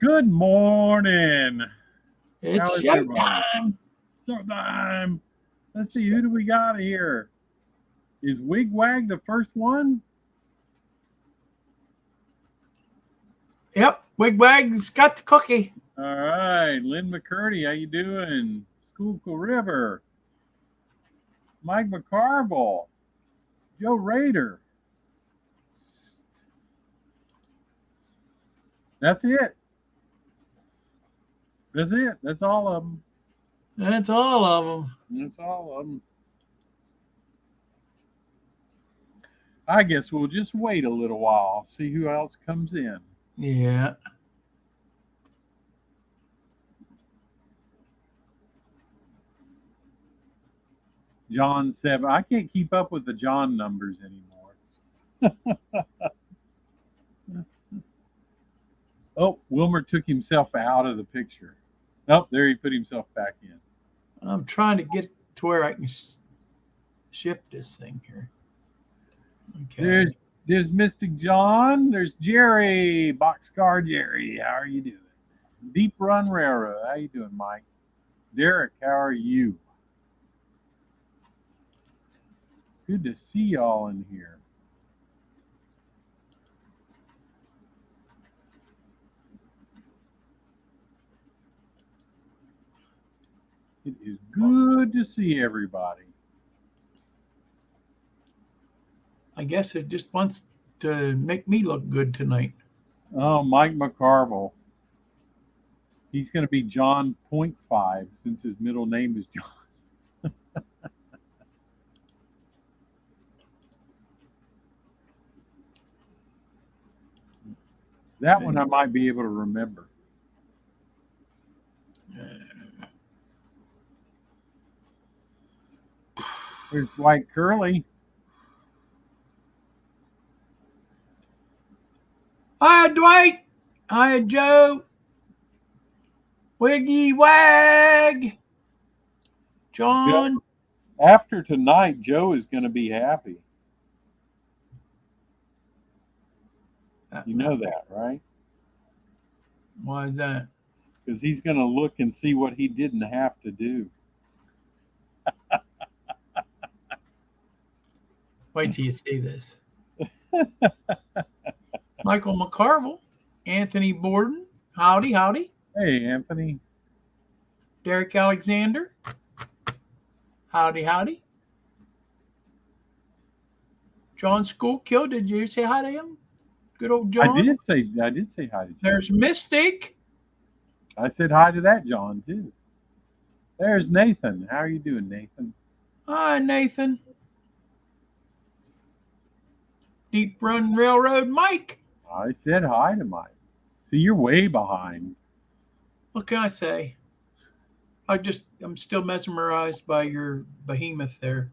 Good morning. How It's is everybody? showtime. Showtime. Let's see, who do we got here? Is Wigwag the first one? Yep, Wigwag's got the cookie. All right, Lynn McCurdy, how you doing? Schuylkill River, Mike McCarville, Joe Rader. That's it. That's it. That's all of them. That's all of them. That's all of them. I guess we'll just wait a little while, see who else comes in. Yeah. John 7. I can't keep up with the John numbers anymore. Oh, Wilmer took himself out of the picture. Oh, there he put himself back in. I'm trying to get to where I can shift this thing here. Okay. There's Mystic John. There's Jerry, Boxcar Jerry. How are you doing? Deep Run Railroad. How you doing, Mike? Derek, how are you? Good to see y'all in here. It is good to see everybody. I guess it just wants to make me look good tonight. Oh, Mike McCarville. He's going to be John .5 since his middle name is John. That one I might be able to remember. There's White Curly. Hi, Dwight. Hi, Joe. Wiggy Wag. John. After tonight, Joe is going to be happy. You know that, right? Why is that? Because he's going to look and see what he didn't have to do. Wait till you see this. Michael McCarville, Anthony Borden. Howdy, howdy. Hey, Anthony. Derek Alexander. Howdy, howdy. John Schoolkill, did you say hi to him? Good old John. I did say hi to John. There's Mystic. I said hi to that John too. There's Nathan. How are you doing, Nathan? Hi, Nathan. Deep Run Railroad Mike. I said hi to Mike. See, you're way behind. What can I say? I'm still mesmerized by your behemoth there.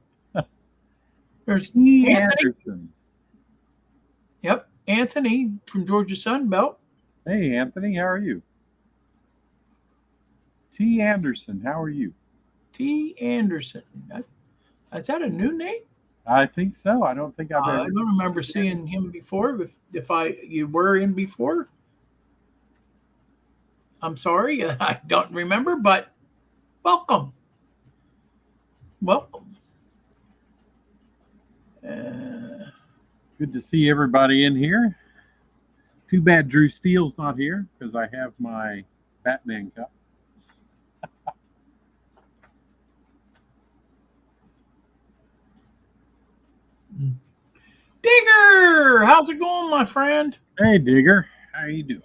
There's Anthony Anthony. Anderson. Yep, Anthony from Georgia Sunbelt. Hey, Anthony, how are you? T. Anderson, how are you? T. Anderson. Is that a new name? I think so. I don't think I've ever. I don't remember seeing him before. If you were in before, I'm sorry, I don't remember. But welcome. Good to see everybody in here. Too bad Drew Steele's not here because I have my Batman cup. Digger, how's it going, my friend? Hey, Digger, how you doing?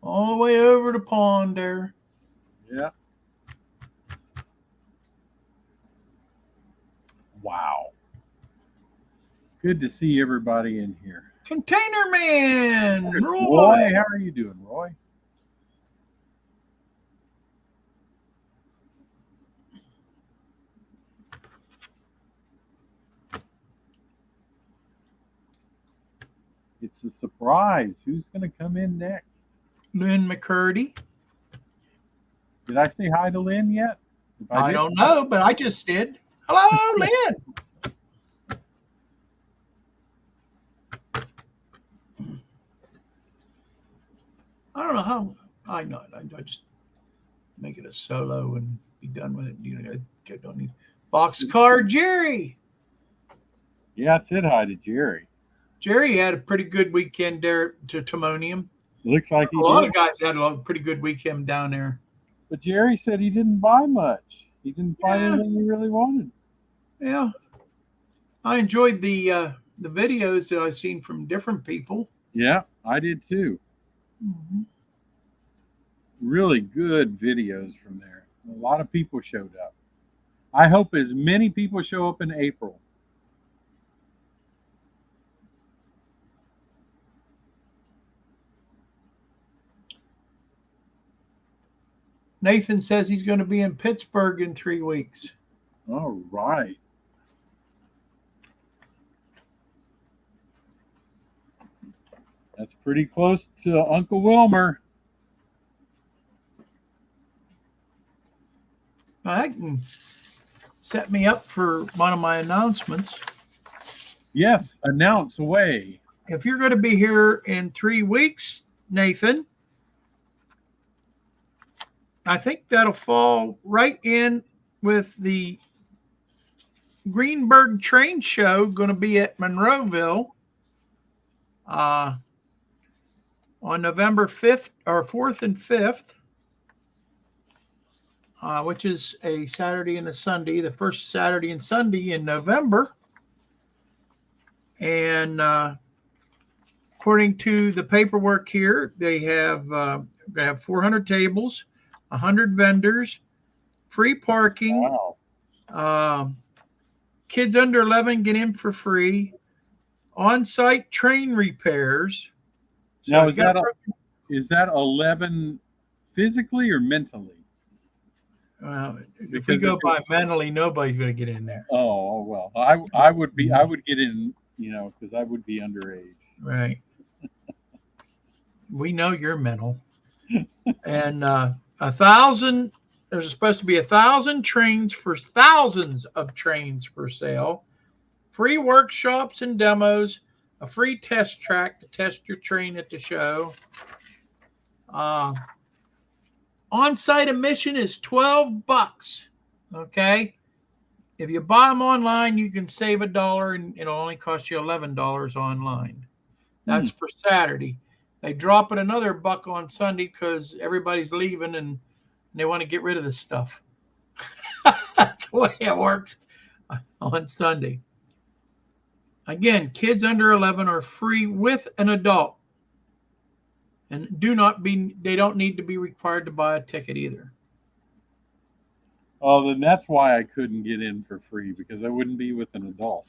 All the way over the pond there. Yeah. Wow. Good to see everybody in here. Container Man, Roy, how are you doing, Roy? It's a surprise. Who's going to come in next? Lynn McCurdy. Did I say hi to Lynn yet? I don't know, but I just did. Hello, Lynn. I don't know how I know. I just make it a solo and be done with it. I don't need Boxcar Jerry. Yeah, I said hi to Jerry. Jerry had a pretty good weekend there to Timonium. Looks like he A lot did. of guys had a pretty good weekend down there. But Jerry said he didn't buy much. He didn't find anything he really wanted. Yeah. I enjoyed the videos that I've seen from different people. Yeah, I did too. Mm-hmm. Really good videos from there. A lot of people showed up. I hope as many people show up in April. Nathan says he's going to be in Pittsburgh in 3 weeks. All right. That's pretty close to Uncle Wilmer. That can set me up for one of my announcements. Yes, announce away. If you're going to be here in 3 weeks, Nathan, I think that'll fall right in with the Greenberg Train Show going to be at Monroeville on November 5th or 4th and 5th, which is a Saturday and a Sunday, the first Saturday and Sunday in November. And according to the paperwork here, they have going to have 400 tables, 100 vendors, free parking. Wow. Kids under 11 get in for free. On-site train repairs. So now, is that 11 physically or mentally? If we go by mentally, nobody's going to get in there. Oh well, I would get in, because I would be underage. Right. We know you're mental. And 1,000. There's supposed to be 1,000 trains for thousands of trains for sale. Free workshops and demos. A free test track to test your train at the show. On-site admission is $12. Okay. If you buy them online, you can save $1, and it'll only cost you $11 online. That's for Saturday. They drop it another $1 on Sunday because everybody's leaving and they want to get rid of this stuff. That's the way it works on Sunday. Again, kids under 11 are free with an adult. And they don't need to be required to buy a ticket either. Oh, then that's why I couldn't get in for free, because I wouldn't be with an adult.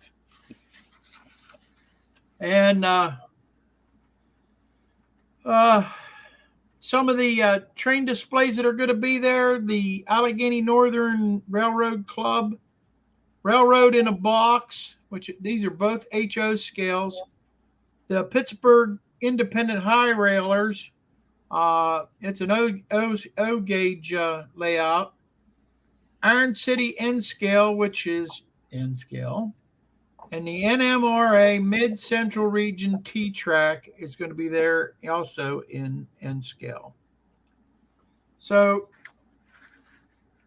And some of the train displays that are going to be there, the Allegheny Northern Railroad Club, Railroad in a Box, which these are both HO scales, the Pittsburgh Independent High Railers, it's an O gauge layout, Iron City N scale, which is N scale, and the NMRA Mid-Central Region T-Track is going to be there also in N scale. So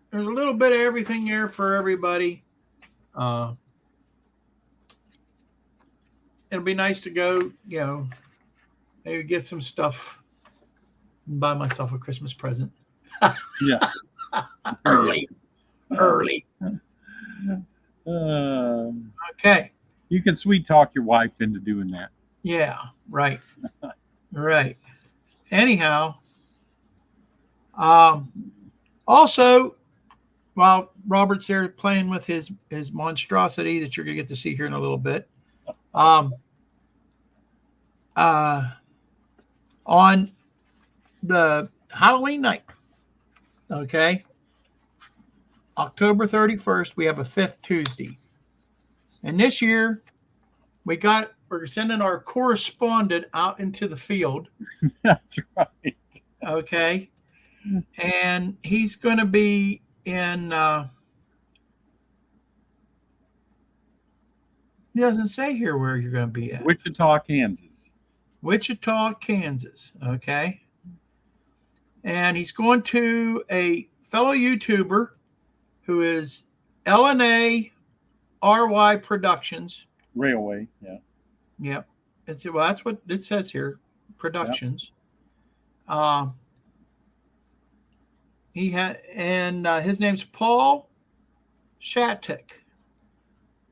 there's a little bit of everything there for everybody. It'll be nice to go, maybe get some stuff and buy myself a Christmas present. Yeah. Early. Okay. You can sweet talk your wife into doing that. Yeah, right. Right. Anyhow, also, while Robert's there playing with his monstrosity that you're going to get to see here in a little bit, on the Halloween night, okay, October 31st, we have a 5th Tuesday. And this year, we're sending our correspondent out into the field. That's right. Okay. And he's going to be in, he doesn't say here where you're going to be at. Wichita, Kansas. Wichita, Kansas. Okay. And he's going to a fellow YouTuber who is LNA RY Productions. Railway, yeah. Yep. Well, that's what it says here. Productions. Yep. His name's Paul Shatik.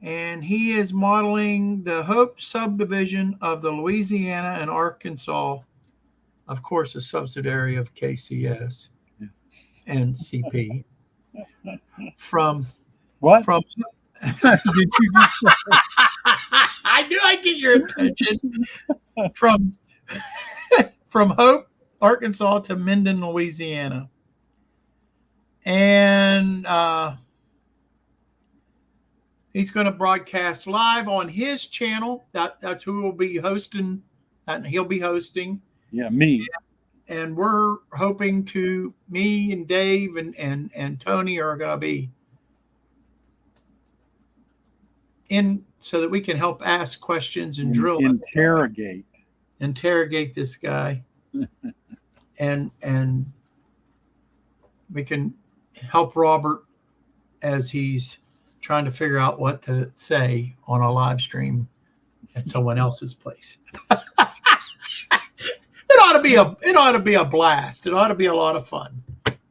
And he is modeling the Hope subdivision of the Louisiana and Arkansas, of course, a subsidiary of KCS and CP. From what? From Did you just I knew I'd get your attention. From Hope, Arkansas to Minden, Louisiana. And he's going to broadcast live on his channel. That's who will be hosting. And he'll be hosting. Yeah, me. And we're hoping me and Dave and Tony are going to be in so that we can help ask questions and interrogate this guy. and we can help Robert as he's trying to figure out what to say on a live stream at someone else's place. It ought to be a blast. It ought to be a lot of fun.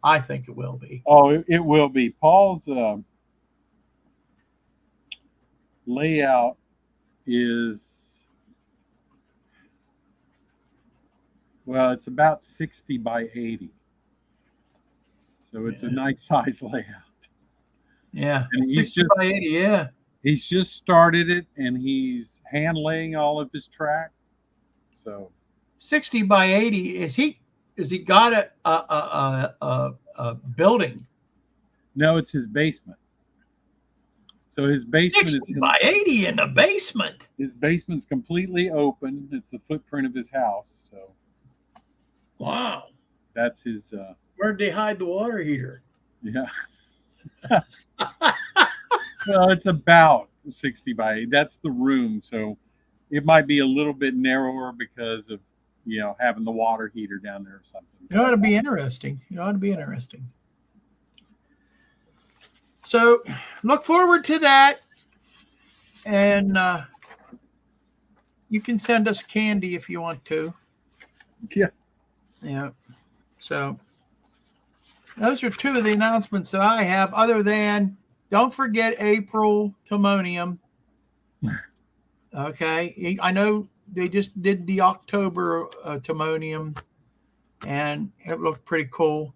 I think it will be. Oh, it will be. Paul's layout is, well, it's about 60 by 80. So it's a nice size layout. Yeah, and 60 by 80, yeah. He's just started it, and he's hand laying all of his track. So 60 by 80, is he got a building? No, it's his basement. So his basement 60 by 80 in the basement. His basement's completely open. It's the footprint of his house. So wow. That's his where'd they hide the water heater? Yeah. Well, it's about 60 by 80. That's the room. So it might be a little bit narrower because of, having the water heater down there or something. It ought to be interesting. So look forward to that. And you can send us candy if you want to. Yeah. Yeah. So those are two of the announcements that I have, other than don't forget April Timonium. Okay. I know they just did the October Timonium, and it looked pretty cool.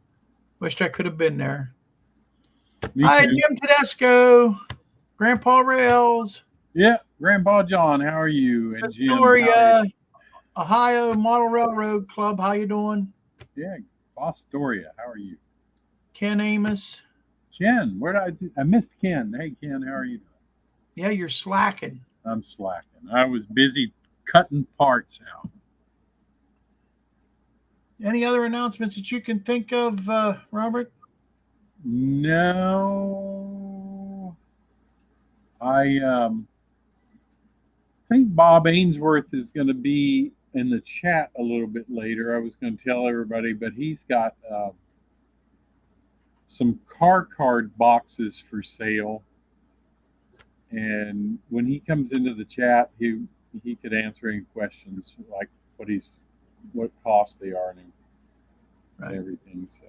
Wished I could have been there. Hi, Jim Tedesco, Grandpa Rails. Yeah, Grandpa John, how are you? And Jim, Astoria, Ohio Model Railroad Club, how you doing? Yeah, Astoria, how are you? Ken Amos. Ken, I missed Ken. Hey, Ken, how are you doing? Yeah, you're slacking. I'm slacking. I was busy cutting parts out. Any other announcements that you can think of, Robert? No. I think Bob Ainsworth is going to be in the chat a little bit later. I was going to tell everybody, but he's got some car card boxes for sale. And when he comes into the chat, he could answer any questions, like what cost they are and everything. So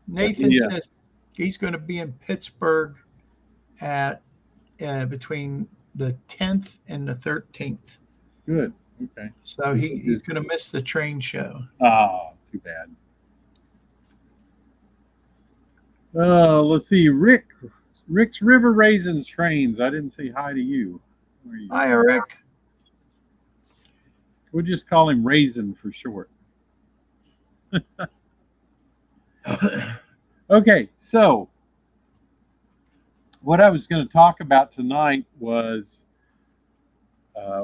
Nathan says he's going to be in Pittsburgh at between the 10th and the 13th. Good. Okay. So he's going to miss the train show. Ah, too bad. Let's see. Rick's River Raisins Trains. I didn't say hi to you. Hi, Rick. We'll just call him Raisin for short. Okay, so what I was going to talk about tonight was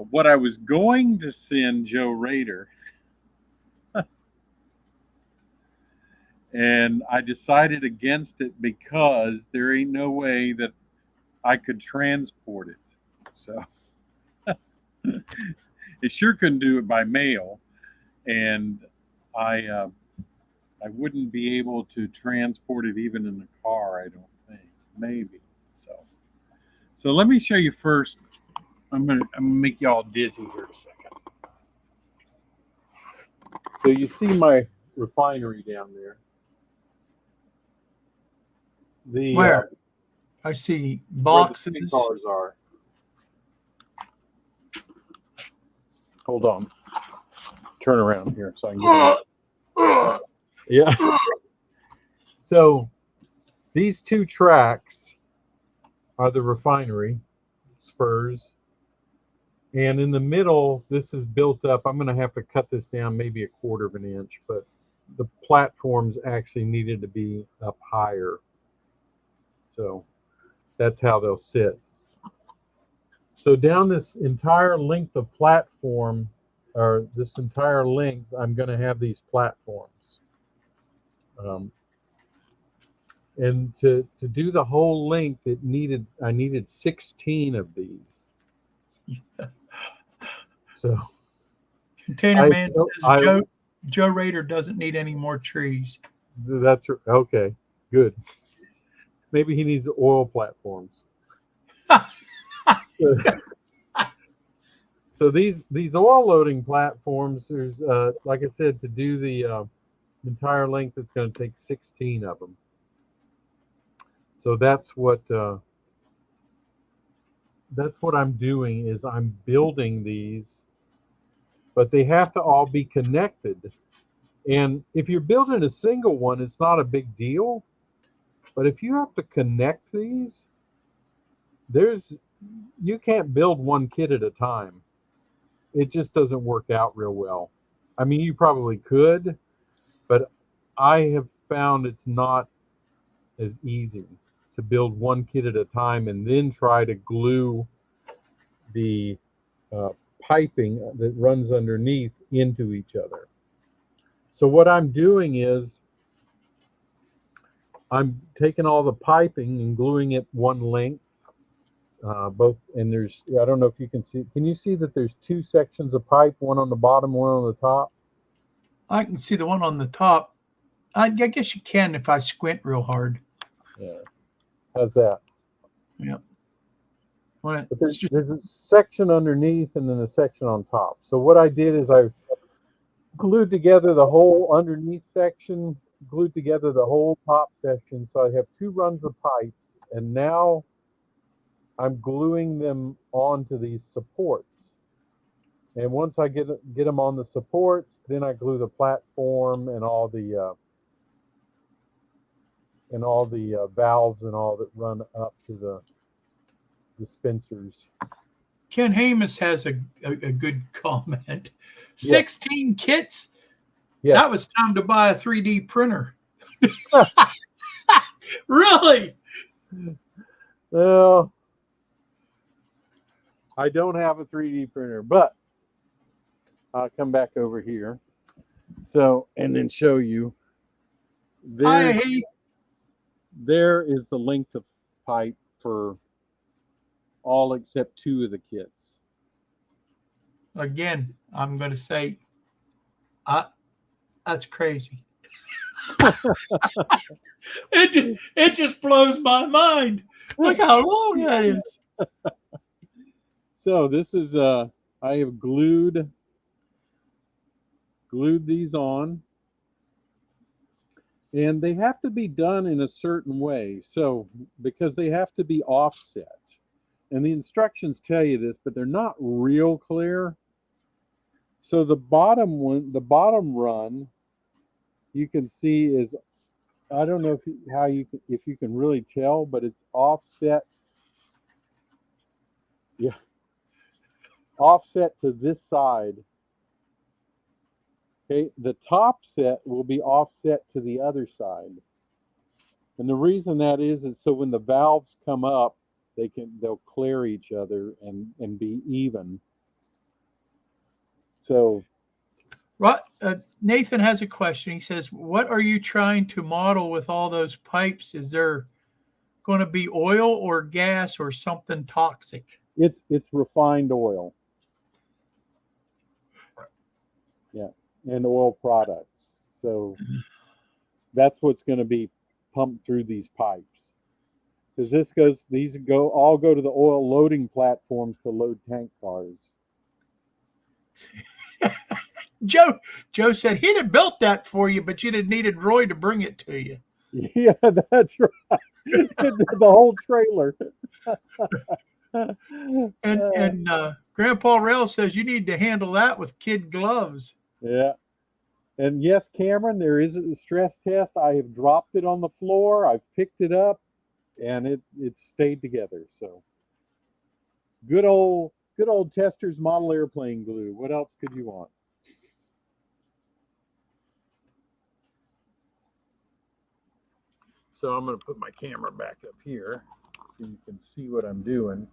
what I was going to send Joe Rader. And I decided against it because there ain't no way that I could transport it. So it sure couldn't do it by mail. And I I wouldn't be able to transport it even in the car, I don't think. Maybe. So let me show you first. I'm gonna make you all dizzy here a second. So you see my refinery down there. Where? I see where the boxes. tank cars are. Hold on. Turn around here so I can get it. Yeah. So these two tracks are the refinery spurs. And in the middle, this is built up. I'm going to have to cut this down maybe 1/4 of an inch, but the platforms actually needed to be up higher. So that's how they'll sit. So down this entire length of platform, or this entire length, I'm going to have these platforms. And to do the whole length, I needed 16 of these. So Container Man says Joe Rader doesn't need any more trees. That's okay. Good. Maybe he needs the oil platforms. So these oil loading platforms, there's like I said, to do the entire length, it's going to take 16 of them. So that's what I'm doing, is I'm building these, but they have to all be connected. And if you're building a single one, it's not a big deal. But if you have to connect these, you can't build one kit at a time. It just doesn't work out real well. I mean, you probably could, but I have found it's not as easy to build one kit at a time and then try to glue the piping that runs underneath into each other. So what I'm doing is I'm taking all the piping and gluing it one length, both, and I don't know if you can you see that there's two sections of pipe, one on the bottom, one on the top? I can see the one on the top. I guess you can if I squint real hard. Yeah. How's that? Yep. But there's a section underneath and then a section on top. So what I did is I glued together the whole underneath section, glued together the whole top section. So I have 2 runs of pipes, and now I'm gluing them onto these supports. And once I get them on the supports, then I glue the platform and all the valves and all that run up to the dispensers. Ken Hamus has a good comment. 16 kits? Yes. That was time to buy a 3D printer. Really? Well, I don't have a 3D printer, but I'll come back over here. So, and then show you. There is the length of pipe for all except 2 of the kits. Again, I'm going to say, that's crazy. It just blows my mind. Look how long that is. So this is I have glued these on, and they have to be done in a certain way. So because they have to be offset, and the instructions tell you this, but they're not real clear. So the bottom run, you can see is, I don't know if you can really tell, but it's offset. Yeah, offset to this side. Okay, the top set will be offset to the other side. And the reason that is so when the valves come up, they'll clear each other and be even. So Nathan has a question. He says, what are you trying to model with all those pipes? Is there going to be oil or gas or something toxic? It's refined oil. Yeah, and oil products. So That's what's going to be pumped through these pipes. Because these all go to the oil loading platforms to load tank cars. Joe said he'd have built that for you, but you'd have needed Roy to bring it to you. Yeah, that's right. The whole trailer. And Grandpa Rail says you need to handle that with kid gloves. Yeah. And yes, Cameron, there is a stress test. I have dropped it on the floor. I've picked it up, and it stayed together. So good old Testors model airplane glue. What else could you want? So I'm going to put my camera back up here so you can see what I'm doing.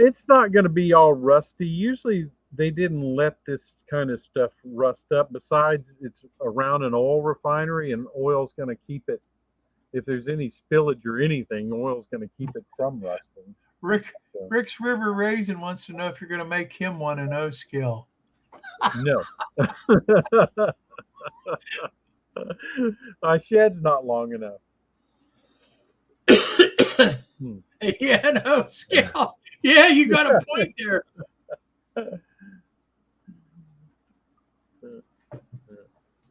It's not going to be all rusty. Usually they didn't let this kind of stuff rust up. Besides, it's around an oil refinery, and oil's going to keep it. If there's any spillage or anything, oil's going to keep it from rusting. Rick's River Raisin wants to know if you're going to make him one an O scale. No. My shed's not long enough. Yeah, an O scale. Yeah, you got a point there.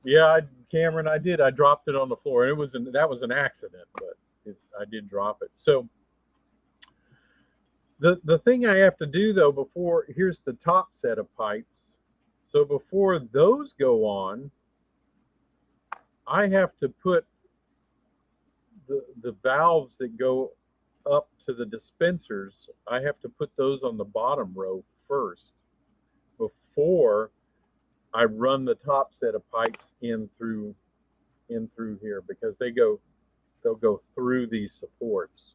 Yeah, Cameron, I did. I dropped it on the floor. That was an accident, but I did drop it. So the thing I have to do though here's the top set of pipes. So before those go on, I have to put the valves that go up to the dispensers. I have to put those on the bottom row first before I run the top set of pipes in through here, because they'll go through these supports.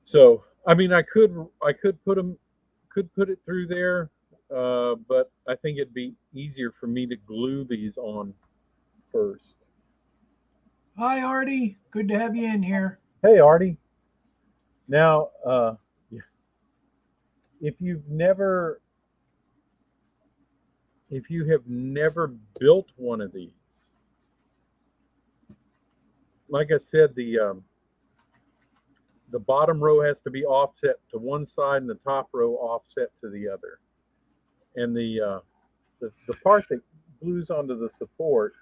So I mean, I could put it through there, but I think it'd be easier for me to glue these on first. Hi, Artie. Good to have you in here. Hey, Artie. Now, if you have never built one of these, like I said, the bottom row has to be offset to one side and the top row offset to the other. And the part that glues onto the support,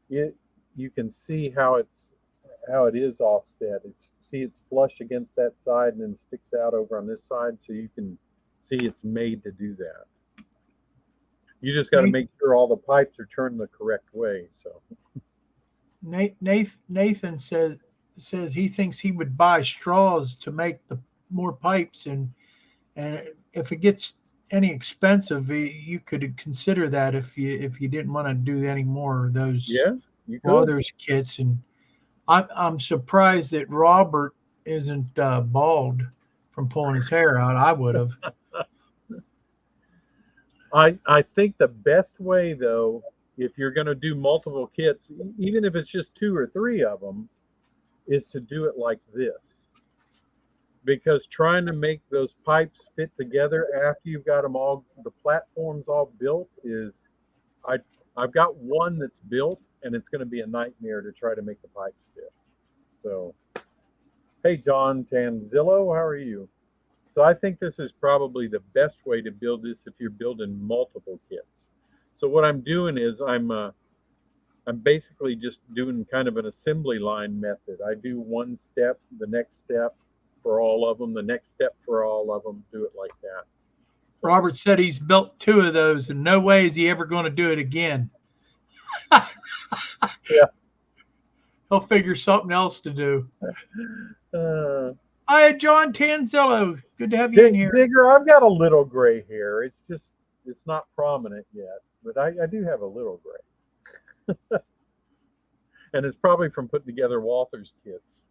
you can see how it is offset. It's flush against that side and then sticks out over on this side, so you can see it's made to do that. You just got to make sure all the pipes are turned the correct way. So Nathan says he thinks he would buy straws to make the more pipes, and if it gets any expensive, you could consider that if you didn't want to do any more of those Walthers kits. And I'm surprised that Robert isn't bald from pulling his hair out. I would have. I think the best way, though, if you're going to do multiple kits, even if it's just 2 or 3 of them, is to do it like this. Because trying to make those pipes fit together after you've got them all, the platforms all built, I've got one that's built, and it's going to be a nightmare to try to make the pipes fit. So, hey, John Tanzillo, how are you? So I think this is probably the best way to build this if you're building multiple kits. So what I'm doing is I'm basically just doing kind of an assembly line method. I do one step, the next step for all of them, the next step for all of them, do it like that. Robert said he's built 2 of those, and no way is he ever going to do it again. Yeah. He'll figure something else to do. Hi, John Tanzello. Good to have you in here. Digger, I've got a little gray hair. It's not prominent yet, but I do have a little gray. And it's probably from putting together Walthers kits.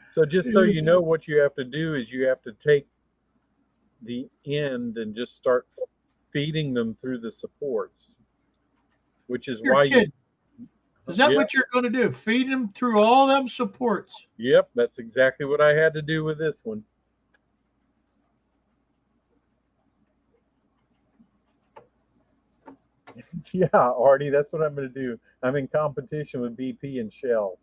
So just so you know, what you have to do is you have to take the end and just start feeding them through the supports, which is why Is that what you're going to do? Feed them through all them supports? Yep, that's exactly what I had to do with this one. Yeah, Artie, that's what I'm going to do. I'm in competition with BP and Shell.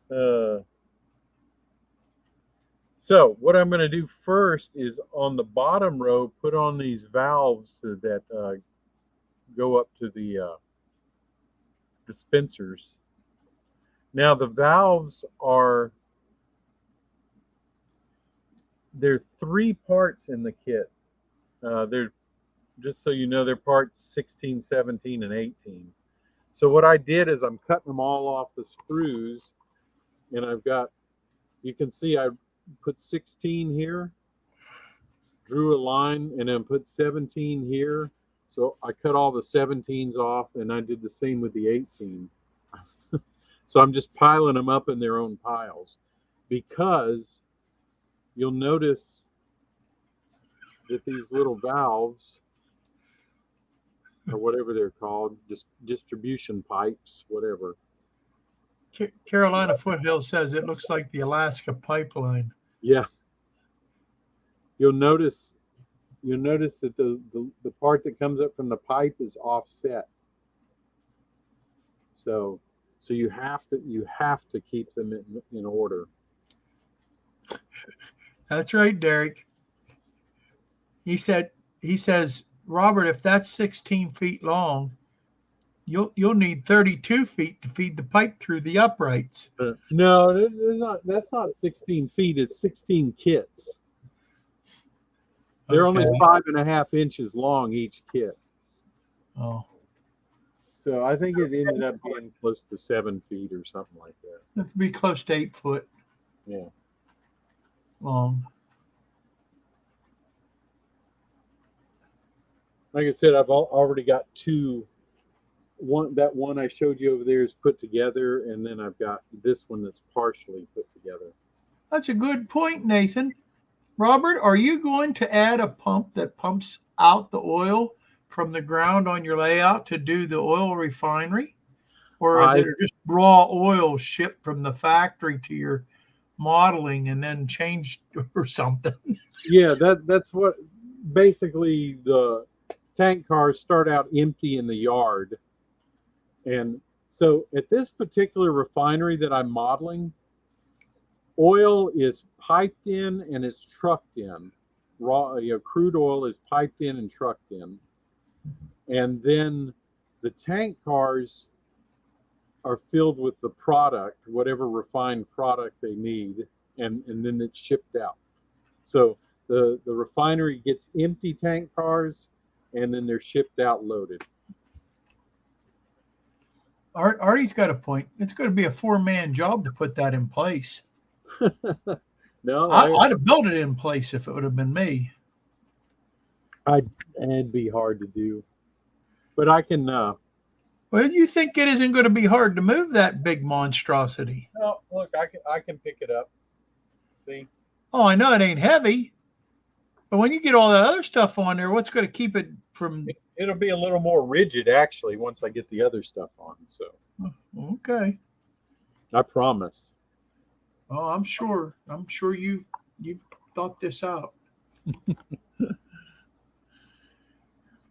Uh, so what I'm going to do first is on the bottom row, put on these valves that go up to the dispensers. Now the valves are, there are three parts in the kit. They're, just so you know, they're parts 16, 17, and 18. So what I did is I'm cutting them all off the screws, and I've got, you can see I put 16 here, drew a line, and then put 17 here. So I cut all the 17s off, and I did the same with the 18. So I'm just piling them up in their own piles, because you'll notice that these little valves, or whatever they're called, just distribution pipes, whatever. Carolina Foothill says it looks like the Alaska pipeline. Yeah. You'll notice that the part that comes up from the pipe is offset. So you have to keep them in order. That's right, Derek. He says, Robert, if that's 16 feet long, you'll need 32 feet to feed the pipe through the uprights. No, that's not 16 feet. It's 16 kits. They're only 5.5 inches long each kit. Oh. So I think it ended up being close to 7 feet or something like that. That'd be close to 8 foot. Yeah. Long. Like I said, I've already got two. That one I showed you over there is put together, and then I've got this one that's partially put together. That's a good point, Nathan. Robert, are you going to add a pump that pumps out the oil from the ground on your layout to do the oil refinery? Or is it just raw oil shipped from the factory to your modeling and then changed or something? Yeah, that's what basically the tank cars start out empty in the yard. And so at this particular refinery that I'm modeling, oil is piped in and it's trucked in. Raw, crude oil is piped in and trucked in. And then the tank cars are filled with the product, whatever refined product they need, and then it's shipped out. So the refinery gets empty tank cars, and then they're shipped out loaded. Artie's got a point. It's going to be a 4-man job to put that in place. No, I'd have built it in place if it would have been me. It'd be hard to do, but I can. Well, you think it isn't going to be hard to move that big monstrosity? Oh, look, I can pick it up. See? Oh, I know it ain't heavy, but when you get all that other stuff on there, what's going to keep it from? It'll be a little more rigid actually once I get the other stuff on. So. Okay. I promise. Oh, I'm sure. I'm sure you've thought this out.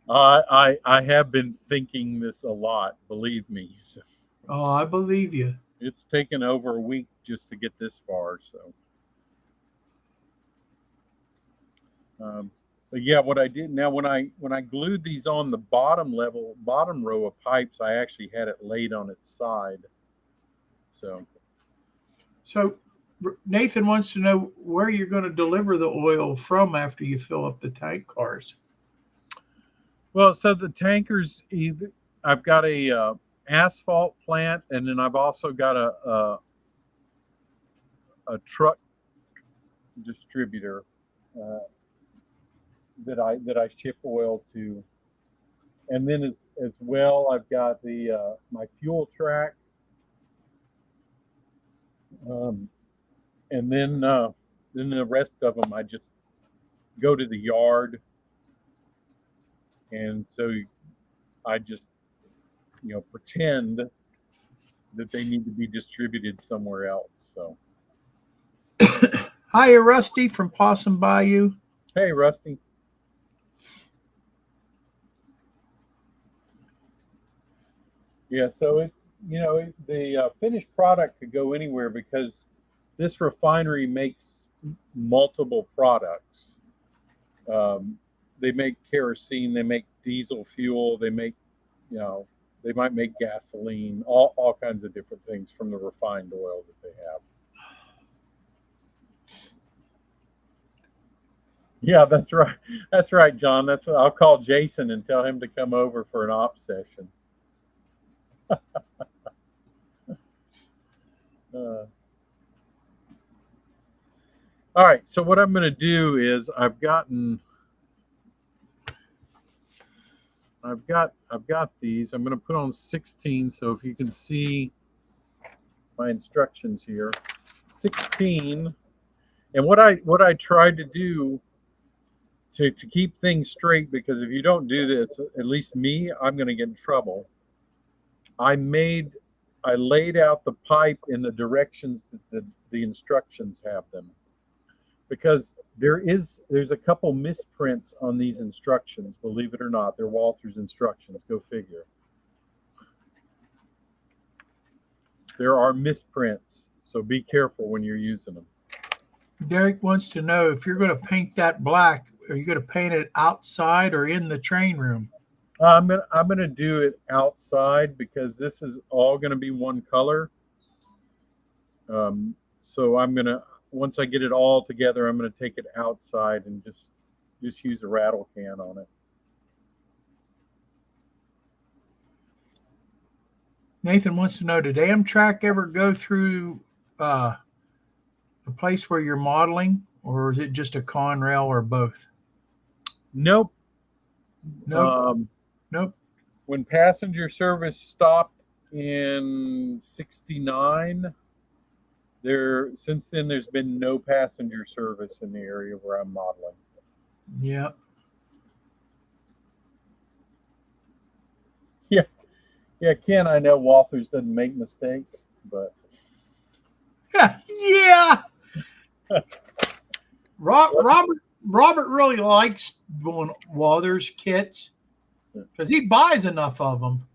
I have been thinking this a lot, believe me. So Oh, I believe you. it's taken over a week just to get this far. So, but yeah, what I did now when I glued these on the bottom row of pipes, I actually had it laid on its side. So Nathan wants to know where you're going to deliver the oil from after you fill up the tank cars. Well, so the tankers, I've got a asphalt plant, and then I've also got a truck distributor that I ship oil to, and then as well, I've got the my fuel track, and then the rest of them I just go to the yard. And so I just, pretend that they need to be distributed somewhere else. So, Hiya, Rusty from Possum Bayou. Hey, Rusty. Yeah, so it's, the finished product could go anywhere because this refinery makes multiple products. They make kerosene, they make diesel fuel, they make, they might make gasoline, all kinds of different things from the refined oil that they have. Yeah, that's right. That's right, John. I'll call Jason and tell him to come over for an op session. All right, so what I'm going to do is I've got these. I'm going to put on 16, so if you can see my instructions here, 16. And what I tried to do to keep things straight, because if you don't do this, at least me, I'm going to get in trouble. I laid out the pipe in the directions that the instructions have them, because there's a couple misprints on these instructions. Believe it or not, they're Walthers instructions. Go figure. There are misprints, so be careful when you're using them. Derek wants to know if you're going to paint that black, are you going to paint it outside or in the train room? I'm gonna do it outside because this is all gonna be one color. So once I get it all together, I'm gonna take it outside and just use a rattle can on it. Nathan wants to know, did Amtrak ever go through the place where you're modeling, or is it just a Conrail or both? Nope. Nope. When passenger service stopped in '69, since then there's been no passenger service in the area where I'm modeling. Yeah. Yeah, Ken, I know Walthers doesn't make mistakes, but yeah. Robert really likes doing Walthers kits because he buys enough of them.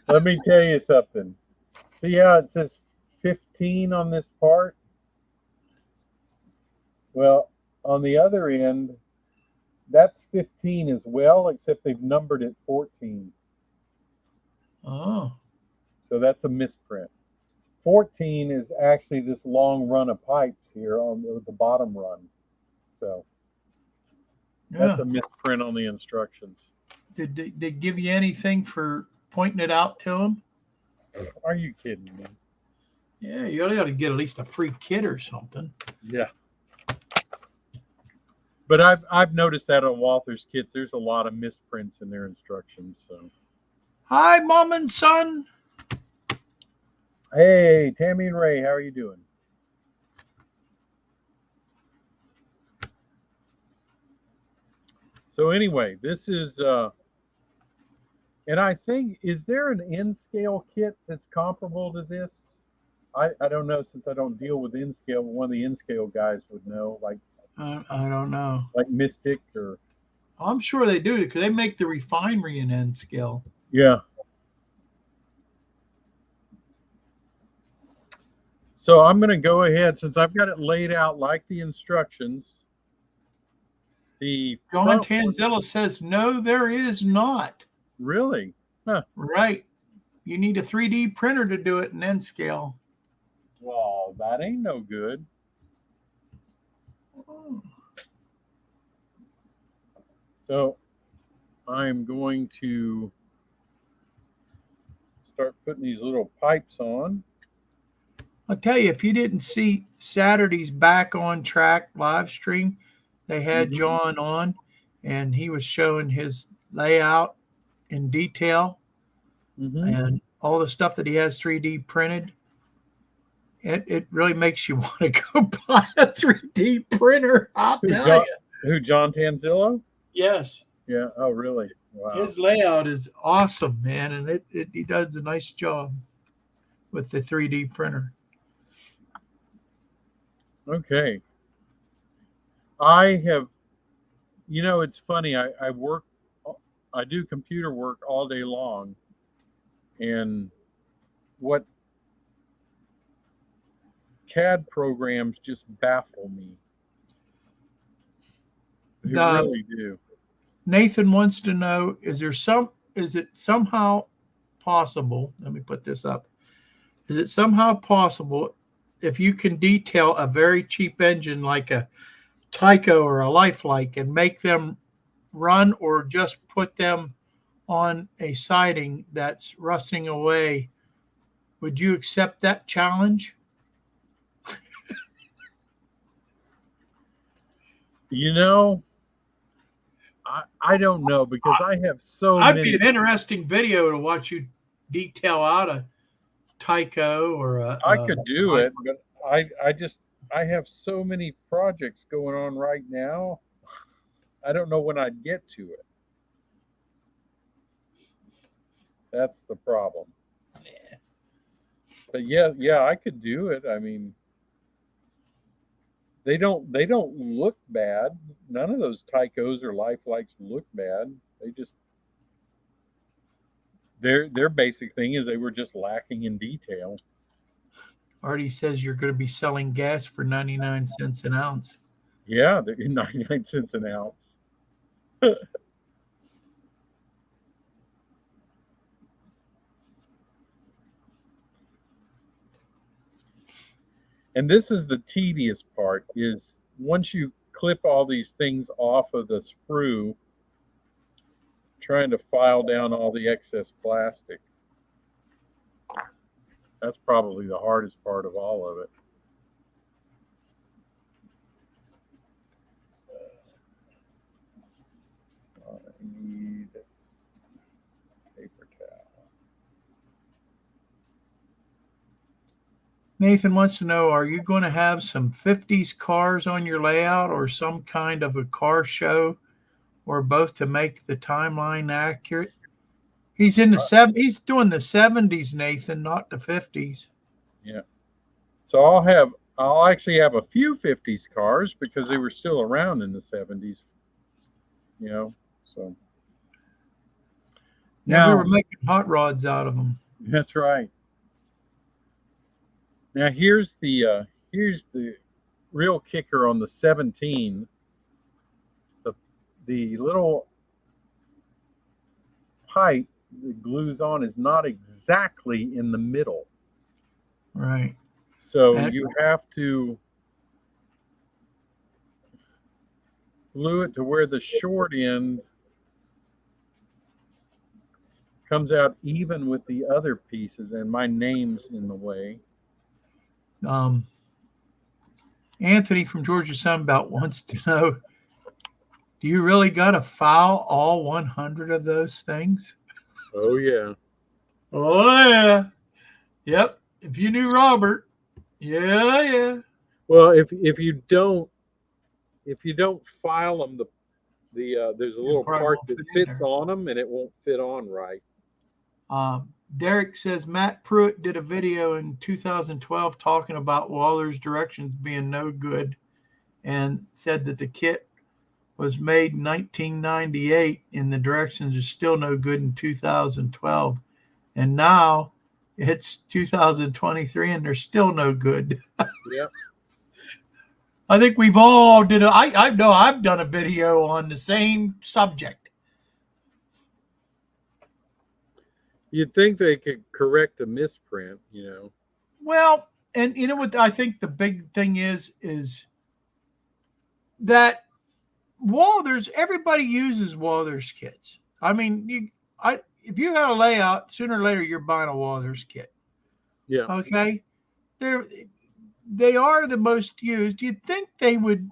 Let me tell you something. See how it says 15 on this part? Well, on the other end, that's 15 as well, except they've numbered it 14. Oh. So that's a misprint. 14 is actually this long run of pipes here on the bottom run. So that's a misprint on the instructions. Did they give you anything for pointing it out to him? Are you kidding me? Yeah, you ought to get at least a free kit or something. Yeah. But I've noticed that on Walthers kits, there's a lot of misprints in their instructions. So. Hi, Mom and Son. Hey, Tammy and Ray, how are you doing? So anyway, this is, and I think, is there an N-scale kit that's comparable to this? I don't know, since I don't deal with N-scale. One of the N-scale guys would know, like. I don't know. Like Mystic or. I'm sure they do because they make the refinery in N-scale. Yeah. So I'm going to go ahead, since I've got it laid out like the instructions. John Tanzilla says, no, there is not. Really? Huh. Right. You need a 3D printer to do it in N-scale. Well, that ain't no good. Oh. So I'm going to start putting these little pipes on. I'll tell you, if you didn't see Saturday's Back on Track live stream, they had John on, and he was showing his layout in detail and all the stuff that he has 3D printed. It really makes you want to go buy a 3D printer. I'll tell you. Who, John Tanzillo? Yes. Yeah. Oh, really? Wow. His layout is awesome, man, and he does a nice job with the 3D printer. Okay. I have, it's funny. I do computer work all day long. And what CAD programs just baffle me. They really do. Nathan wants to know, is it somehow possible? Let me put this up. Is it somehow possible if you can detail a very cheap engine like a Tyco or a Lifelike and make them run, or just put them on a siding that's rusting away? Would you accept that challenge? I don't know, because I have so I'd many. be an interesting video to watch you detail out a Tyco or I could do it, but I have so many projects going on right now. I don't know when I'd get to it. That's the problem. But yeah, I could do it. I mean, they don't look bad. None of those Tycos or Lifelikes look bad. Their basic thing is they were just lacking in detail. Artie says you're going to be selling gas for 99 cents an ounce. Yeah, they're 99 cents an ounce. And this is the tedious part, is once you clip all these things off of the sprue, trying to file down all the excess plastic. That's probably the hardest part of all of it. I need paper towel. Nathan wants to know, are you going to have some 50s cars on your layout, or some kind of a car show, or both, to make the timeline accurate? He's in the he's doing the 70s, Nathan, not the 50s. Yeah. So I'll actually have a few 50s cars, because they were still around in the 70s. So. Yeah, we were making hot rods out of them. That's right. Now here's the real kicker on the 17. The little pipe that glues on is not exactly in the middle. Right. So you have to glue it to where the short end comes out even with the other pieces, and my name's in the way. Anthony from Georgia Sunbelt wants to know, do you really got to file all 100 of those things? Oh, yeah. Oh, yeah. Yep. If you knew Robert. Yeah. Well, if you don't file them, there's a little part that fits on them, and it won't fit on right. Derek says Matt Pruitt did a video in 2012 talking about Walthers directions being no good, and said that the kit was made in 1998 and the directions are still no good in 2012. And now it's 2023 and they're still no good. Yep. I think we've all I know I've done a video on the same subject. You'd think they could correct a misprint, Well, and you know what I think the big thing is that Walthers, everybody uses Walthers kits. I mean, if you got a layout, sooner or later you're buying a Walthers kit. Yeah. Okay. They are the most used. You'd think they would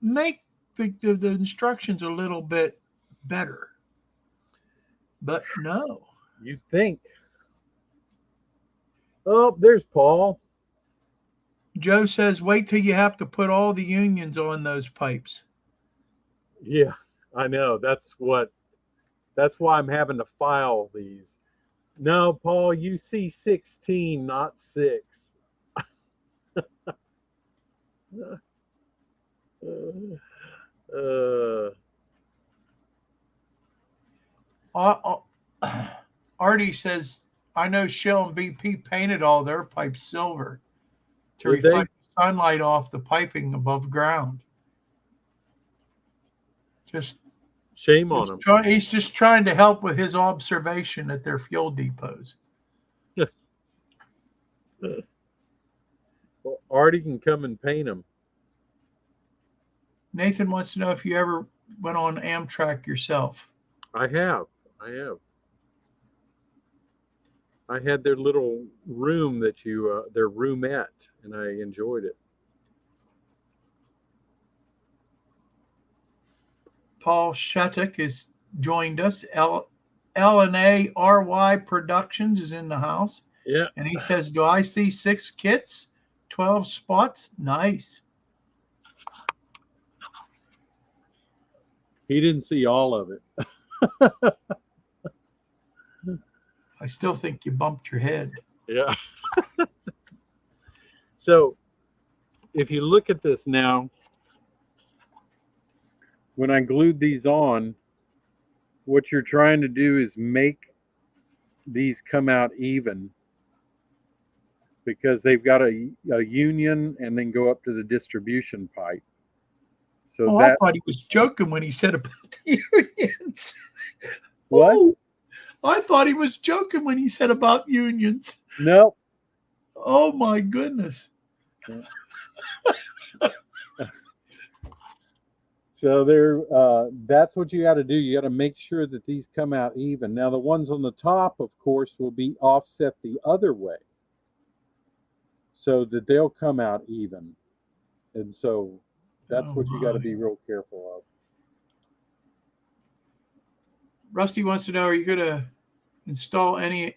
make the instructions a little bit better, but no. You'd think. Oh, there's Paul. Joe says, wait till you have to put all the unions on those pipes. Yeah, I know. That's why I'm having to file these. No, Paul, you see 16, not 6. Uh, Artie says, I know Shell and BP painted all their pipes silver to did they? reflect the sunlight off the piping above ground. Shame on them. He's just trying to help with his observation at their fuel depots. Well, Artie can come and paint them. Nathan wants to know if you ever went on Amtrak yourself. I have. I had their little room that their roomette, and I enjoyed it. Paul Shattuck has joined us. L&A RY Productions is in the house. Yeah. And he says, do I see 6 kits, 12 spots? Nice. He didn't see all of it. I still think you bumped your head. Yeah. So if you look at this now, when I glued these on, what you're trying to do is make these come out even, because they've got a union and then go up to the distribution pipe. So I thought he was joking when he said about the unions. What? Oh, I thought he was joking when he said about unions. No. Oh my goodness. So that's what you got to do. You got to make sure that these come out even. Now the ones on the top, of course, will be offset the other way, so that they'll come out even. And so that's what you got to be real careful of. Rusty wants to know, are you going to install any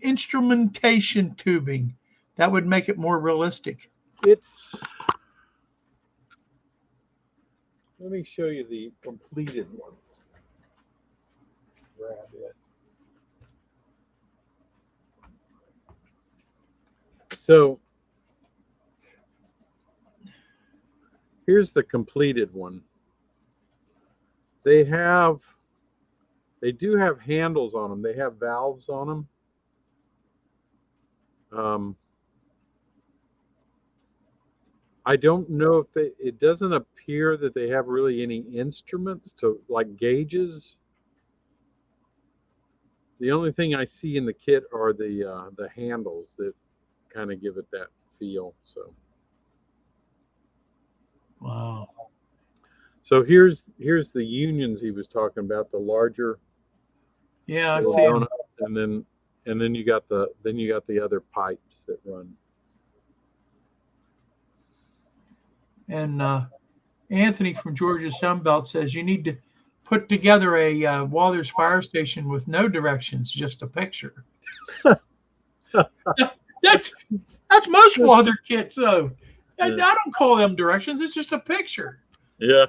instrumentation tubing? That would make it more realistic. Let me show you the completed one. Grab it. So here's the completed one. They do have handles on them. They have valves on them. I don't know if it doesn't appear that they have really any instruments to like gauges. The only thing I see in the kit are the handles that kind of give it that feel. So wow. So here's the unions he was talking about, the larger. Yeah, I see. And then you got the other pipes that run. And Anthony from Georgia Sunbelt says you need to put together a Walthers fire station with no directions, just a picture. That's most Walthers kits, though. I don't call them directions. It's just a picture. Yeah.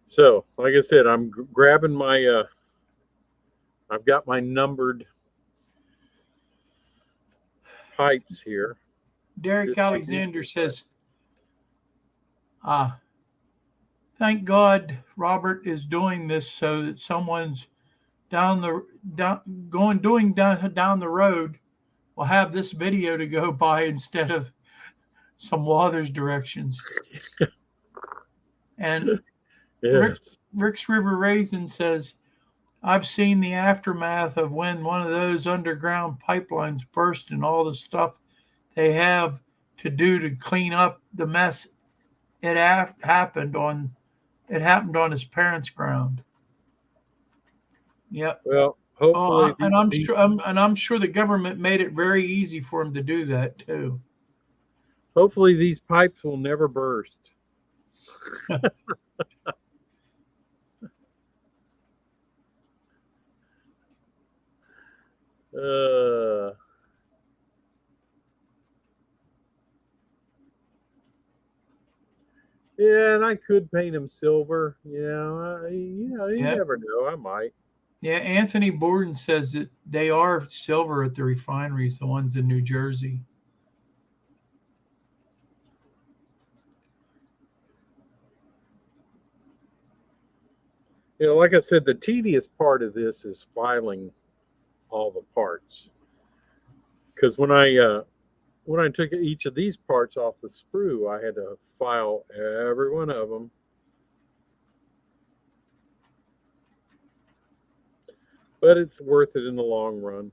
So, like I said, I'm grabbing my, I've got my numbered pipes here. Derek Alexander says, thank God Robert is doing this so that someone's down the road will have this video to go by instead of some Walthers directions. And Yes. Rick's River Raisin says, I've seen the aftermath of when one of those underground pipelines burst and all the stuff they have to do to clean up the mess. It happened on his parents' ground. Yep. Well, hopefully, I'm sure the government made it very easy for him to do that too. Hopefully, these pipes will never burst. Yeah, and I could paint them silver. You Yeah. never know. I might. Yeah, Anthony Borden says that they are silver at the refineries, the ones in New Jersey. Like I said, the tedious part of this is filing all the parts. Because when I took each of these parts off the sprue, I had to file every one of them. But it's worth it in the long run.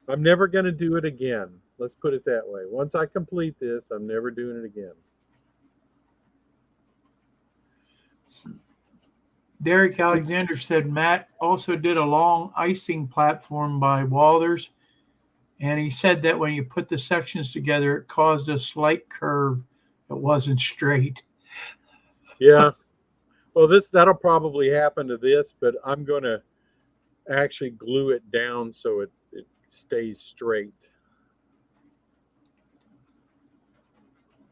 I'm never going to do it again. Let's put it that way. Once I complete this, I'm never doing it again. Derek Alexander said Matt also did a long icing platform by Walthers, and he said that when you put the sections together, it caused a slight curve. It wasn't straight. Yeah. Well, that'll probably happen to this, but I'm going to actually glue it down so it stays straight.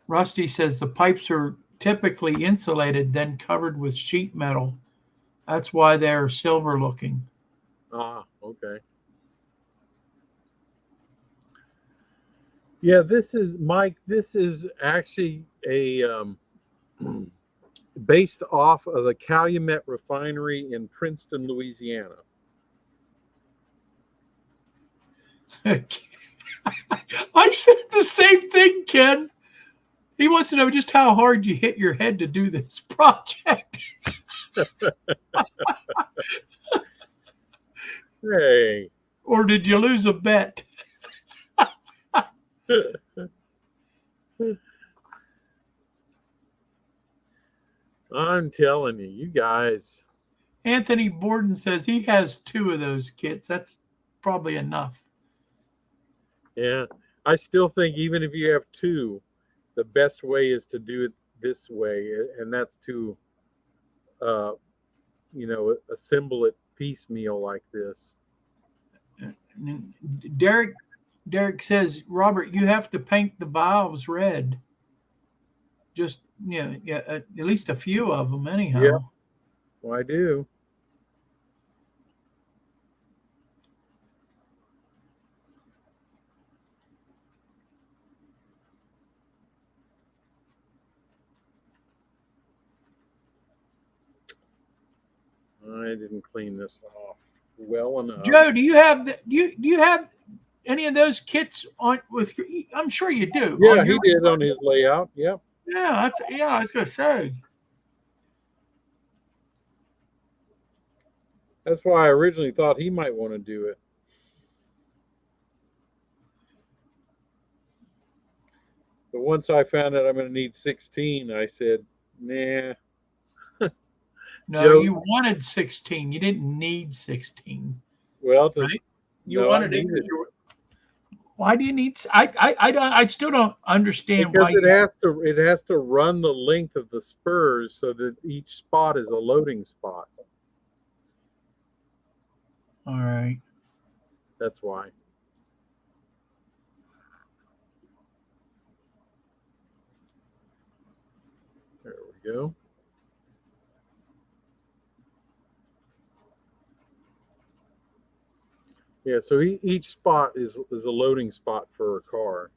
Rusty says the pipes are typically insulated, then covered with sheet metal. That's why they're silver looking. Ah, okay. Yeah, this is Mike. This is actually a based off of the Calumet Refinery in Princeton, Louisiana. I said the same thing, Ken. He wants to know just how hard you hit your head to do this project. Hey. Or did you lose a bet? I'm telling you guys. Anthony Borden says he has 2 of those kits. That's probably enough. Yeah, I still think even if you have 2, the best way is to do it this way, and that's to, assemble it piecemeal like this. Derek says, Robert, you have to paint the valves red. Just at least a few of them, anyhow. Yeah, well, I do. I didn't clean this off well enough. Joe, do you have do you have any of those kits on with your? I'm sure you do. Yeah, he did on his layout. Yep. Yeah, I was gonna say. That's why I originally thought he might want to do it. But once I found out I'm going to need 16, I said, nah. No, Joe, you wanted 16. You didn't need 16. Well, right? You wanted it. Why do you need? I still don't understand because why. It has to run the length of the spurs so that each spot is a loading spot. All right. That's why. There we go. Yeah, so each spot is a loading spot for a car.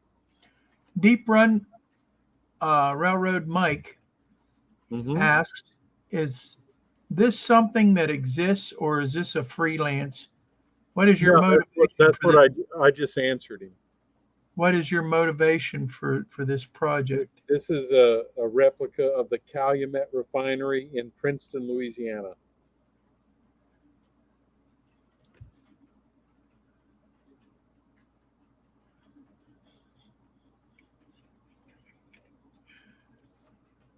Deep Run Railroad Mike asks, is this something that exists or is this a freelance? What is your motivation? That's what I just answered him. What is your motivation for this project? This is a replica of the Calumet Refinery in Princeton, Louisiana.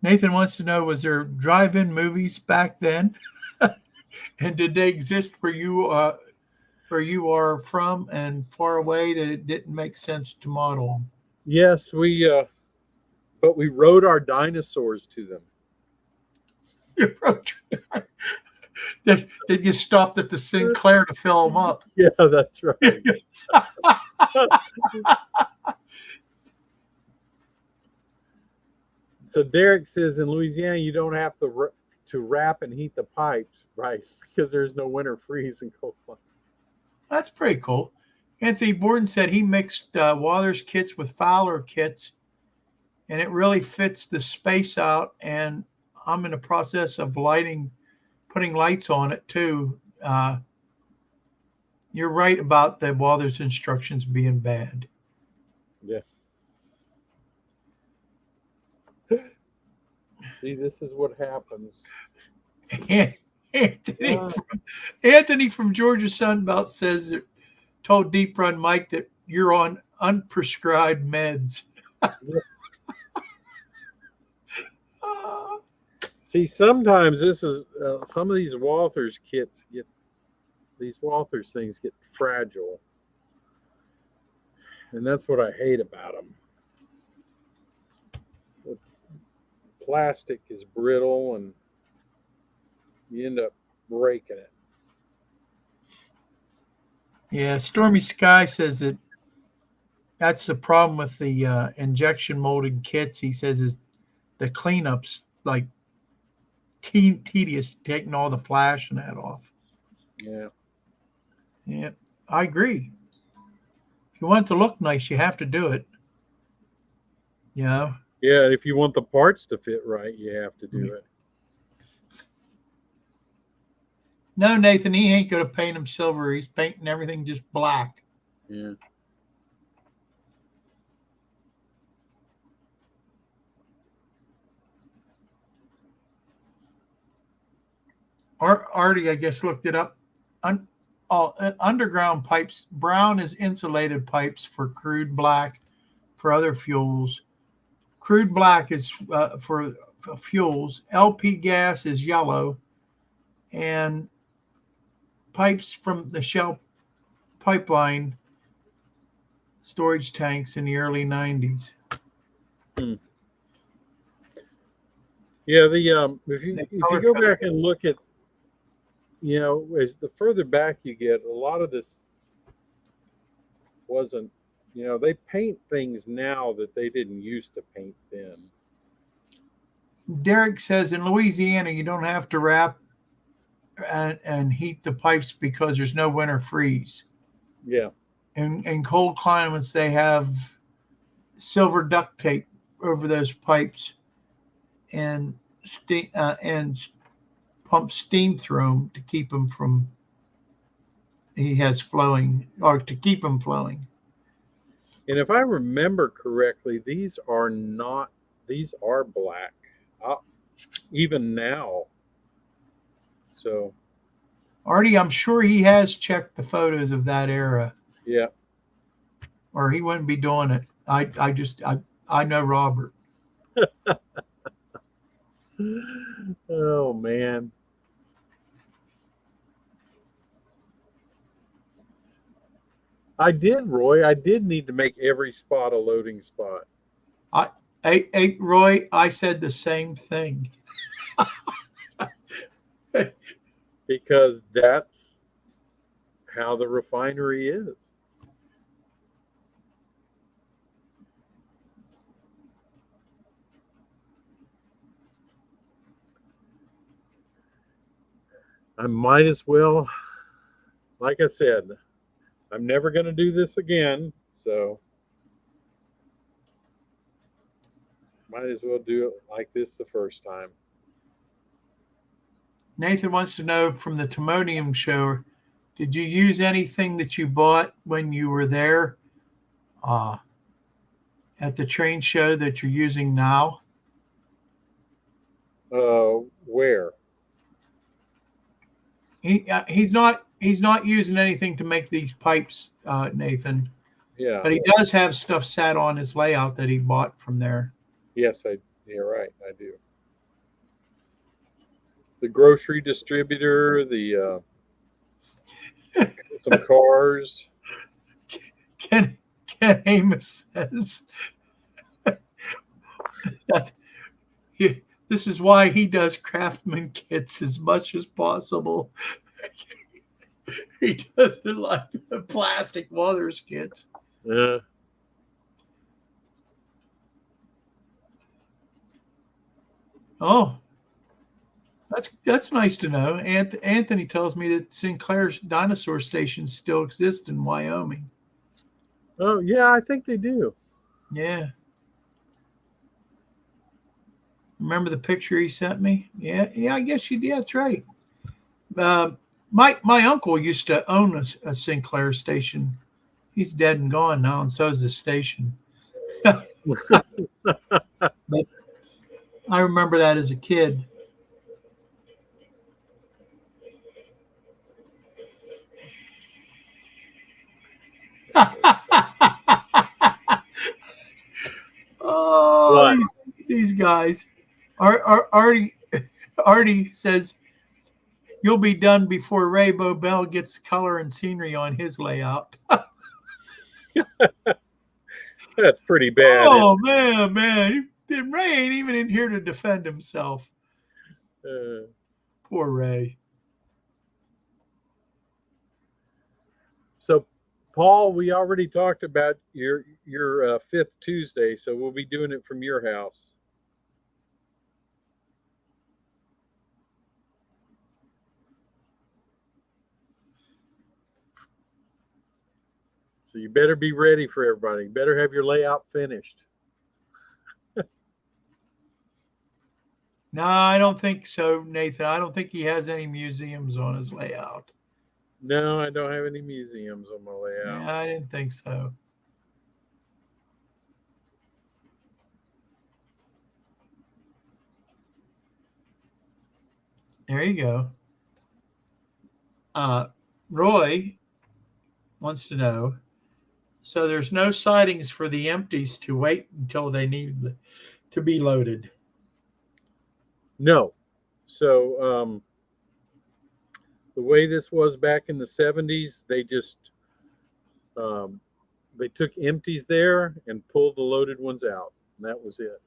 Nathan wants to know, was there drive-in movies back then? And did they exist where you are from and far away that it didn't make sense to model? Yes, but we rode our dinosaurs to them. You rode Then you stopped at the Sinclair to fill them up. Yeah, that's right. So Derek says in Louisiana you don't have to wrap and heat the pipes, right? Because there's no winter freeze in cold climate. That's pretty cool. Anthony Borden said he mixed Walthers kits with Fowler kits, and it really fits the space out. And I'm in the process of putting lights on it too. You're right about the Walthers instructions being bad. Yeah. See, this is what happens. Anthony from Georgia Sunbelt says that told Deep Run Mike that you're on unprescribed meds. See, sometimes this is some of these Walthers kits these Walthers things get fragile, and that's what I hate about them. The plastic is brittle, and you end up breaking it. Yeah, Stormy Sky says that that's the problem with the injection molded kits. He says is the cleanups like tedious, taking all the flash and that off. Yeah, I agree. If you want it to look nice, you have to do it. Yeah. Yeah, and if you want the parts to fit right, you have to do it. No, Nathan, he ain't going to paint them silver. He's painting everything just black. Yeah. Artie, I guess, looked it up. Underground pipes. Brown is insulated pipes for crude black for other fuels. Crude black is for fuels. LP gas is yellow. And pipes from the Shell pipeline storage tanks in the early 90s. Yeah, if you go back and look at, as the further back you get, a lot of this wasn't, they paint things now that they didn't used to paint then. Derek says in Louisiana you don't have to wrap and heat the pipes because there's no winter freeze. Yeah. In cold climates, they have silver duct tape over those pipes and pump steam through them to keep them from to keep them flowing. And if I remember correctly, these are black, even now. So, Artie, I'm sure he has checked the photos of that era. Yeah. Or he wouldn't be doing it. I know Robert. Oh, man. Roy. I did need to make every spot a loading spot. Roy, I said the same thing. Because that's how the refinery is. I might as well, like I said, I'm never going to do this again, so might as well do it like this the first time. Nathan wants to know from the Timonium show, did you use anything that you bought when you were there at the train show that you're using now? Where? He's not using anything to make these pipes, Nathan. Yeah. But he does have stuff sat on his layout that he bought from there. Yes, you're right. I do. The grocery distributor, some cars. Ken Amos says that this is why he does Craftsman kits as much as possible. He doesn't like the plastic Walthers kits. Yeah. Oh, that's nice to know. Anthony tells me that Sinclair's dinosaur stations still exist in Wyoming. Oh, yeah, I think they do. Yeah. Remember the picture he sent me? Yeah, I guess you did. That's right. My uncle used to own a Sinclair station. He's dead and gone now, and so is the station. But I remember that as a kid. Oh, these guys. Artie says you'll be done before Ray Bobel gets color and scenery on his layout. That's pretty bad. Oh, man. Ray ain't even in here to defend himself. Poor Ray. So, Paul, we already talked about your fifth Tuesday, so we'll be doing it from your house. So you better be ready for everybody. You better have your layout finished. No, I don't think so, Nathan. I don't think he has any museums on his layout. No, I don't have any museums on my layout. Yeah, I didn't think so. There you go. Roy wants to know, so there's no sidings for the empties to wait until they need to be loaded? No. So the way this was back in the 70s, they just they took empties there and pulled the loaded ones out, and that was it.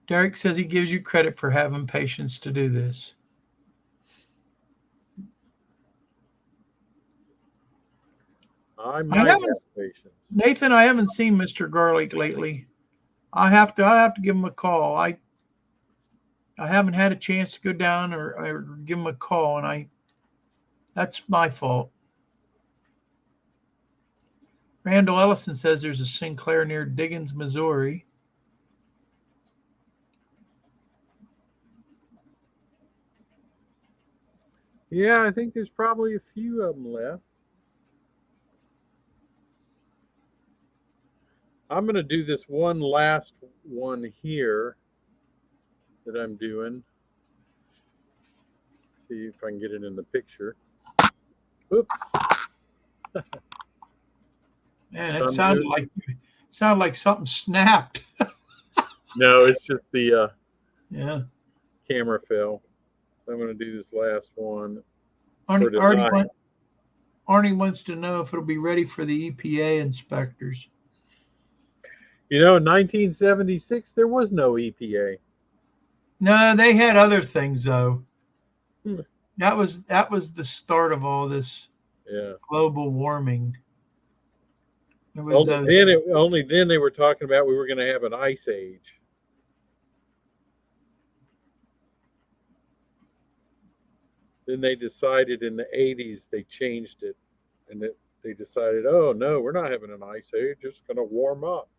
Derek says he gives you credit for having patience to do this. I might have patience. Nathan, I haven't seen Mr. Garlic lately. I have to give him a call. I haven't had a chance to go down or give him a call, and that's my fault. Randall Ellison says there's a Sinclair near Diggins, Missouri. Yeah, I think there's probably a few of them left. I'm going to do this one last one here that I'm doing. See if I can get it in the picture. Oops. Man, it sounded like something snapped. No, it's just the camera fell. I'm going to do this last one. Arnie wants to know if it'll be ready for the EPA inspectors. You know, in 1976, there was no EPA. No, they had other things though. That was the start of all this global warming. It was only then they were talking about we were going to have an ice age. Then they decided in the 80s they changed it, and they decided, oh no, we're not having an ice age; it's going to warm up.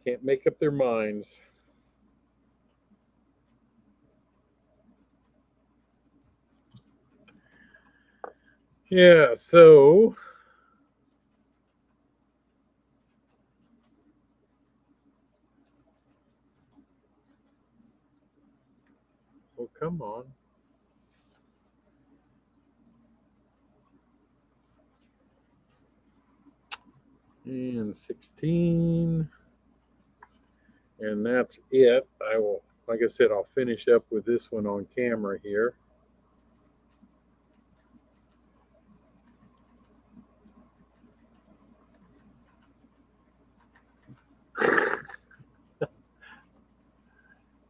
Can't make up their minds. Yeah, so oh, come on. And 16. And that's it. I will, like I said, I'll finish up with this one on camera here.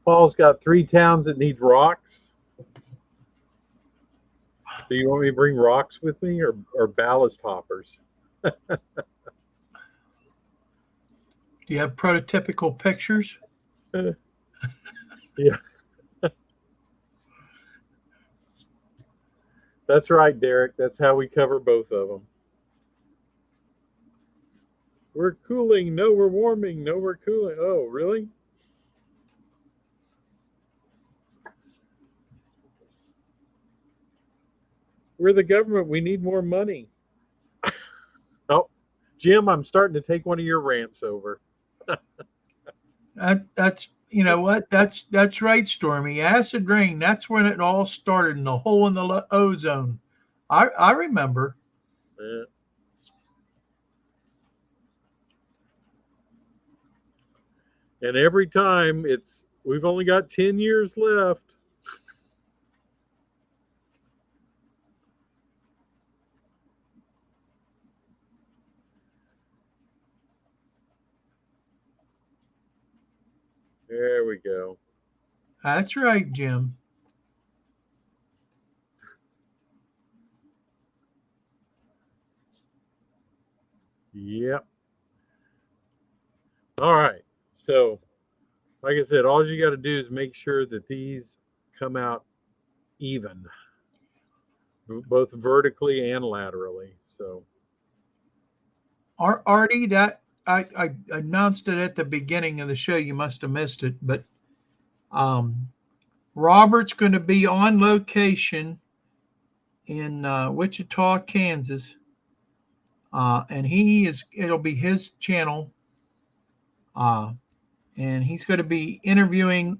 Paul's got 3 towns that need rocks. Do you want me to bring rocks with me or ballast hoppers? Do you have prototypical pictures? Yeah. That's right, Derek. That's how we cover both of them. We're cooling. No, we're warming. No, we're cooling. Oh, really? We're the government. We need more money. Oh, Jim, I'm starting to take one of your rants over. That's you know what? That's right, Stormy. Acid rain. That's when it all started in the hole in the ozone. I remember. Yeah. And every time we've only got 10 years left. There we go. That's right, Jim. Yep. All right. So, like I said, all you got to do is make sure that these come out even, both vertically and laterally. So, Artie, that I announced it at the beginning of the show. You must have missed it, but Robert's going to be on location in Wichita, Kansas, and it'll be his channel, and he's going to be interviewing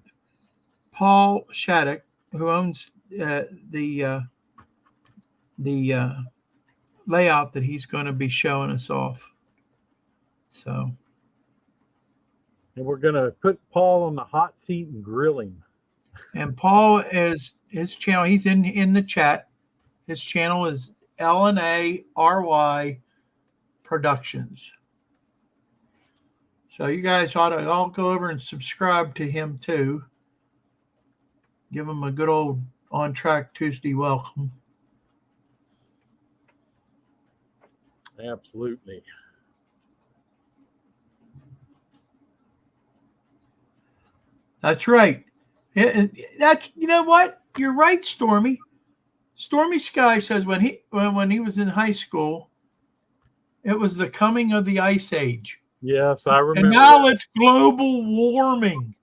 Paul Shattuck, who owns the layout that he's going to be showing us off. So, and we're going to put Paul on the hot seat and grill him. And Paul is his channel. He's in the chat. His channel is LNARY Productions. So you guys ought to all go over and subscribe to him too. Give him a good old On Track Tuesday welcome. Absolutely. That's right. That's you know what? You're right, Stormy. Stormy Sky says when he was in high school, it was the coming of the ice age. Yes, I remember. And now it's global warming.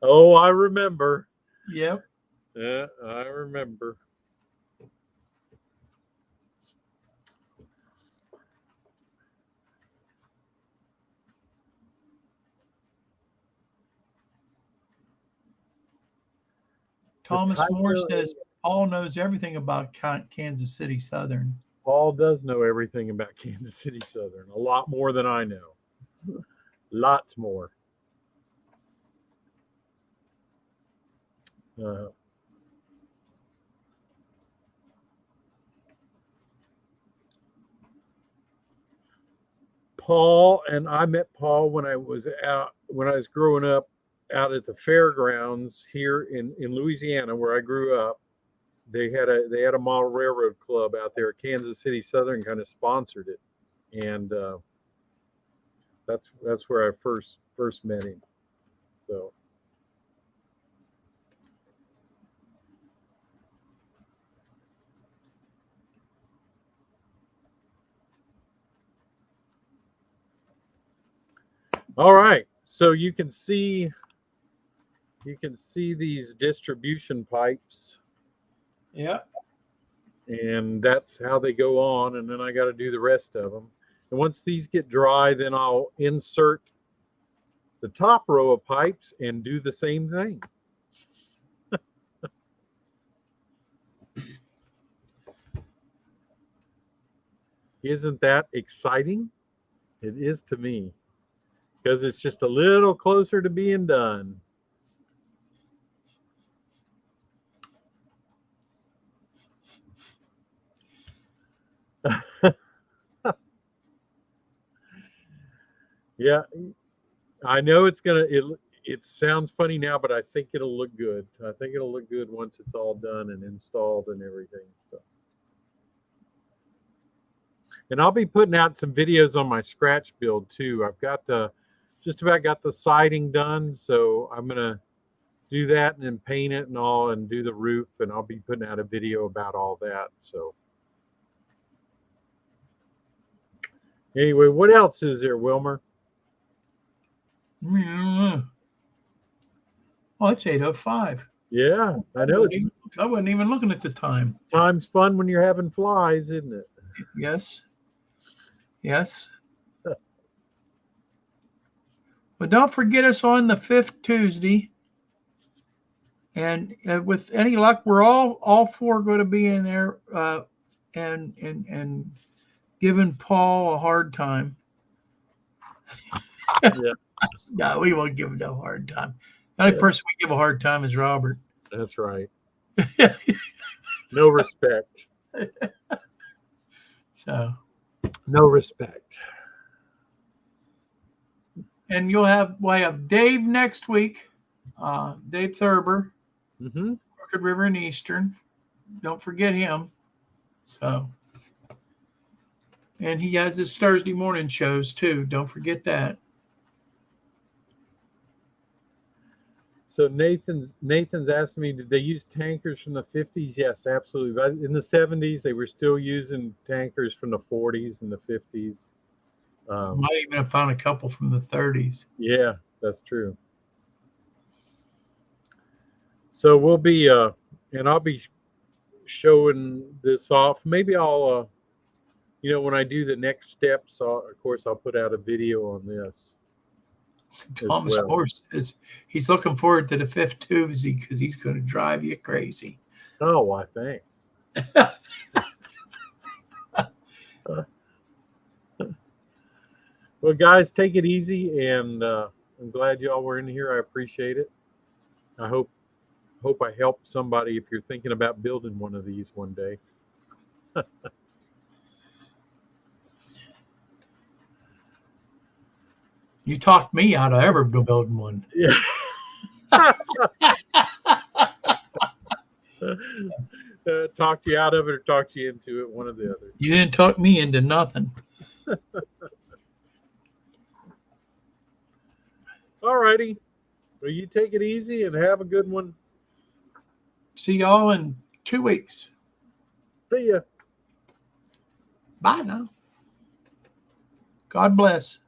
Oh, I remember. Yep. Yeah, I remember. Thomas Moore says Paul knows everything about Kansas City Southern. Paul does know everything about Kansas City Southern, a lot more than I know. Lots more. Paul and I met Paul when I was growing up out at the fairgrounds here in Louisiana, where I grew up. They had a model railroad club out there. Kansas City Southern kind of sponsored it, and that's where I first met him. So. All right, so you can see these distribution pipes. Yeah. And that's how they go on, and then I got to do the rest of them. And once these get dry, then I'll insert the top row of pipes and do the same thing. Isn't that exciting? It is to me, because it's just a little closer to being done. Yeah, I know it's gonna. It sounds funny now, but I think it'll look good. I think it'll look good once it's all done and installed and everything. So, and I'll be putting out some videos on my scratch build too. I've got just about got the siding done, so I'm gonna do that and then paint it and all and do the roof, and I'll be putting out a video about all that. So anyway, what else is there, Wilmer? Oh, it's 8:05. Yeah, I know. I wasn't even looking at the time. Time's fun when you're having flies, isn't it? Yes. Yes. But don't forget us on the 5th Tuesday. And with any luck, we're all four going to be in there and giving Paul a hard time. Yeah. No, we won't give him no hard time. The only person we give a hard time is Robert. That's right. No respect. So. No respect. And we'll have Dave next week. Dave Thurber. Mm-hmm. Crooked River and Eastern. Don't forget him. So. And he has his Thursday morning shows too. Don't forget that. So Nathan's asked me, did they use tankers from the 50s? Yes, absolutely. But in the 70s, they were still using tankers from the 40s and the 50s. Might even have found a couple from the 30s. Yeah, that's true. So we'll be, and I'll be showing this off. Maybe I'll, when I do the next steps, of course, I'll put out a video on this. Thomas Morse he's looking forward to the 5th Tuesday because he's going to drive you crazy. Oh, why? Thanks. Well, guys, take it easy, and I'm glad y'all were in here. I appreciate it. I hope I helped somebody if you're thinking about building one of these one day. You talked me out of ever building one. Yeah. Talked you out of it or talked you into it, one or the other. You didn't talk me into nothing. All righty. Well, you take it easy and have a good one. See y'all in 2 weeks. See ya. Bye now. God bless.